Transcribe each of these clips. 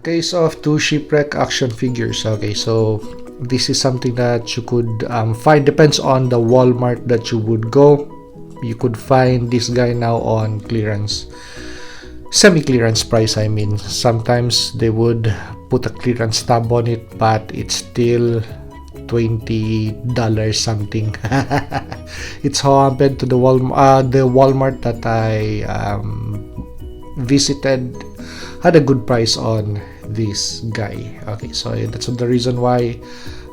case of two shipwreck action figures. Okay, so this is something that you could find, depends on the Walmart that you would go. You could find this guy now on clearance, semi-clearance price. I mean, sometimes they would put a clearance tab on it, but it's still $20 something. It's how happened to the Walmart that I visited, had a good price on this guy. Okay, so that's the reason why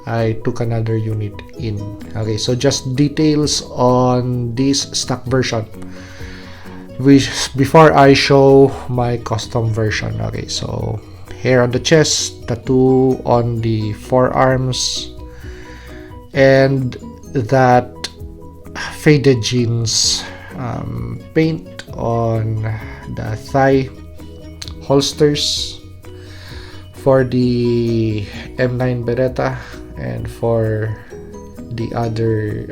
I took another unit in. Okay, so just details on this stock version, which before I show my custom version. Okay, so hair on the chest, tattoo on the forearms, and that faded jeans paint on the thigh holsters for the M9 Beretta, and for the other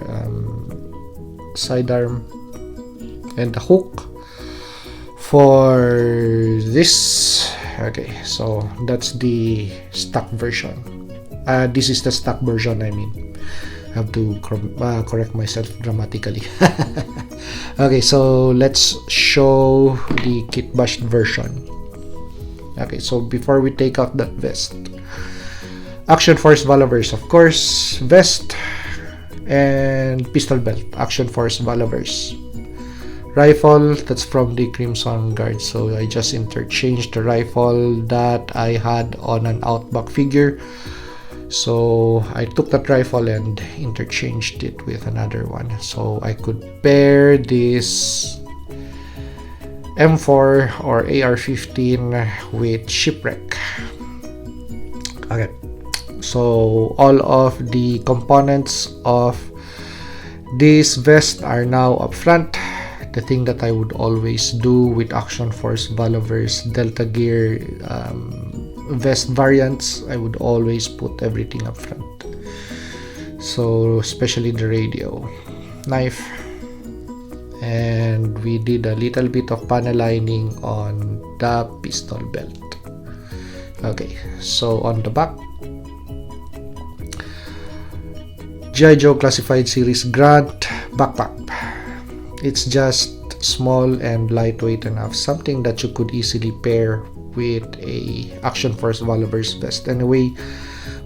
sidearm, and the hook for this. Okay, so that's the stock version. This is the stock version, I mean. I have to correct myself dramatically. Okay, so let's show the Kitbash version. Okay, so before we take out that vest, Action Force Valaverse, of course, vest and pistol belt, Action Force Valaverse. Rifle, that's from the Crimson Guard, so I just interchanged the rifle that I had on an Outback figure. So I took that rifle and interchanged it with another one, so I could pair this M4 or AR-15 with Shipwreck. Okay, so all of the components of this vest are now up front. The thing that I would always do with Action Force Valaverse Delta Gear vest variants, I would always put everything up front. So especially the radio, knife, and we did a little bit of panel lining on the pistol belt. Okay, so on the back, G.I. Joe Classified Series Grant backpack. It's just small and lightweight enough, something that you could easily pair with a Action Force Valaverse vest. Anyway,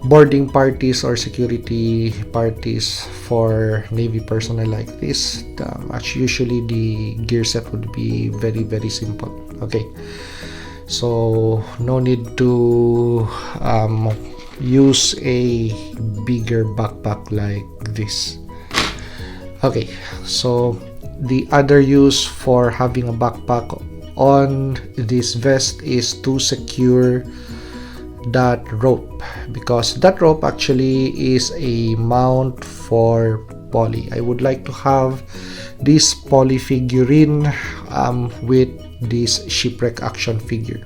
boarding parties or security parties for Navy personnel like this, actually usually the gear set would be very simple. Okay, so no need to use a bigger backpack like this. Okay, so the other use for having a backpack on this vest is to secure that rope, because that rope actually is a mount for poly. I would like to have this poly figurine with this Shipwreck action figure.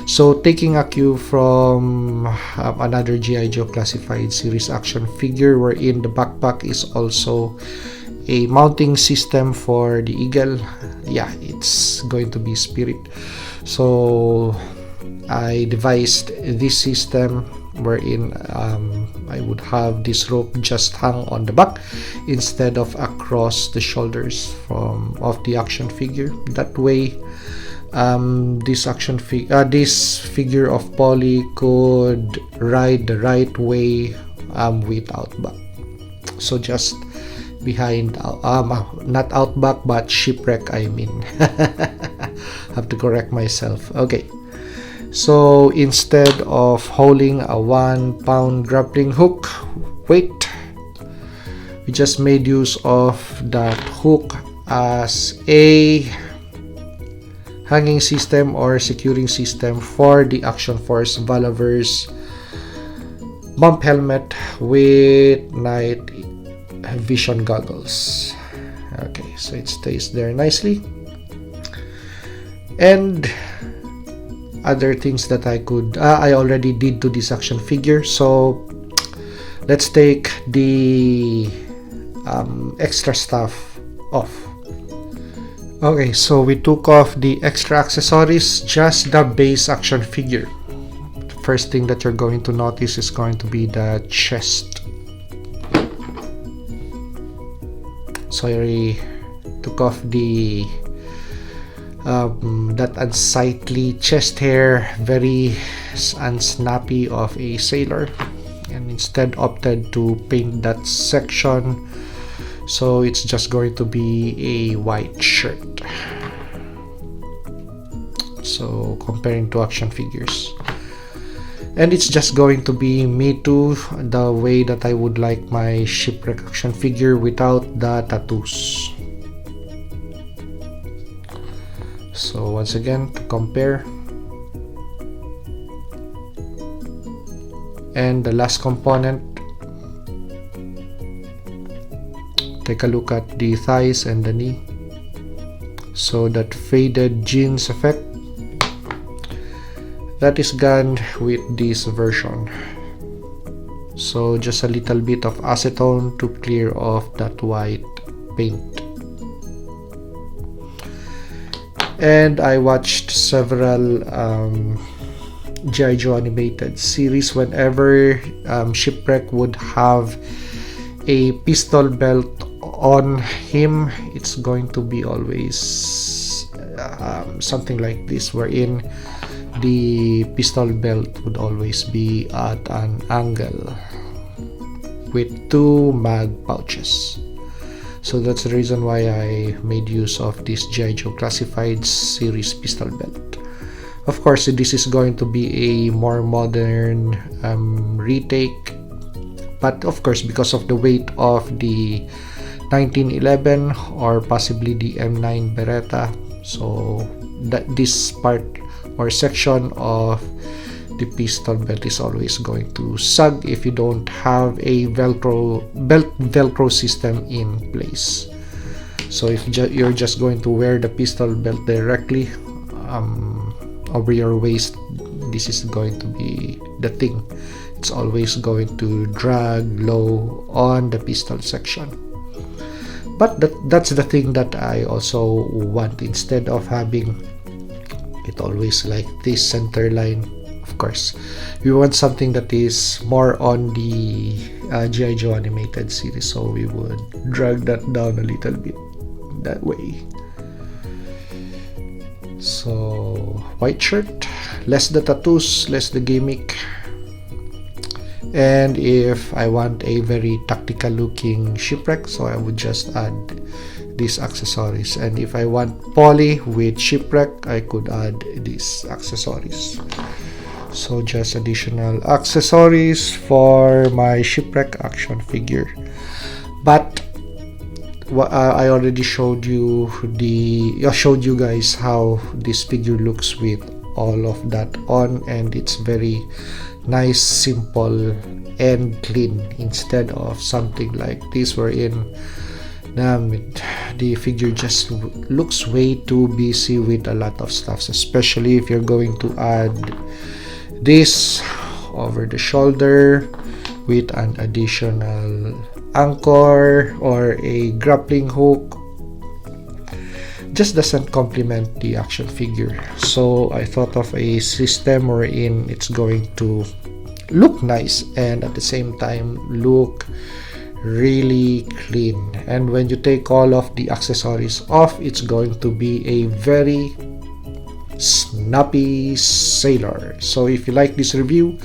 So taking a cue from another G.I. Joe Classified Series action figure, wherein the backpack is also a mounting system for the eagle. Yeah, it's going to be Spirit. So I devised this system wherein I would have this rope just hung on the back instead of across the shoulders of the action figure. That way, this figure of poly could ride the right way without back. So just behind, not Outback but Shipwreck, I mean. Have to correct myself. Okay, so instead of holding a 1-pound grappling hook weight, we just made use of that hook as a hanging system or securing system for the Action Force Valaverse bump helmet with night vision goggles. Okay, so it stays there nicely. And other things that I already did to this action figure, so let's take the extra stuff off. Okay, so we took off the extra accessories, just the base action figure. first thing that you're going to notice is going to be the chest. So I took off the that unsightly chest hair, very unsnappy of a sailor, and instead opted to paint that section, so it's just going to be a white shirt. So comparing to action figures, and it's just going to be me too, the way that I would like my Shipwreck action figure without the tattoos. So once again, to compare, and the last component, take a look at the thighs and the knee. So that faded jeans effect, that is gone with this version. So just a little bit of acetone to clear off that white paint. And I watched several G.I. Joe animated series. Whenever Shipwreck would have a pistol belt on him, it's going to be always something like this, wherein the pistol belt would always be at an angle with two mag pouches. So that's the reason why I made use of this G.I. Joe Classified series pistol belt. Of course, this is going to be a more modern retake, but of course, because of the weight of the 1911 or possibly the M9 Beretta, so that this part or section of the pistol belt is always going to sag if you don't have a velcro system in place. So if you're just going to wear the pistol belt directly over your waist, this is going to be the thing. It's always going to drag low on the pistol section. But that's the thing that I also want. Instead of having it always like this center line, of course, we want something that is more on the G.I. Joe animated series, so we would drag that down a little bit that way. So white shirt, less the tattoos, less the gimmick. And if I want a very tactical looking Shipwreck, so I would just add these accessories. And if I want poly with Shipwreck, I could add these accessories. So just additional accessories for my Shipwreck action figure. But I already showed you guys how this figure looks with all of that on, and it's very nice, simple, and clean, instead of something like this wherein the figure just looks way too busy with a lot of stuff, especially if you're going to add this over the shoulder with an additional anchor or a grappling hook. Just doesn't complement the action figure. So I thought of a system wherein it's going to look nice and at the same time look really clean. And when you take all of the accessories off, it's going to be a very snappy sailor. So if you like this review,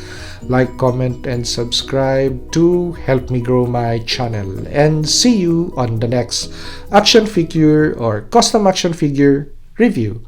like, comment, and subscribe to help me grow my channel. And see you on the next action figure or custom action figure review.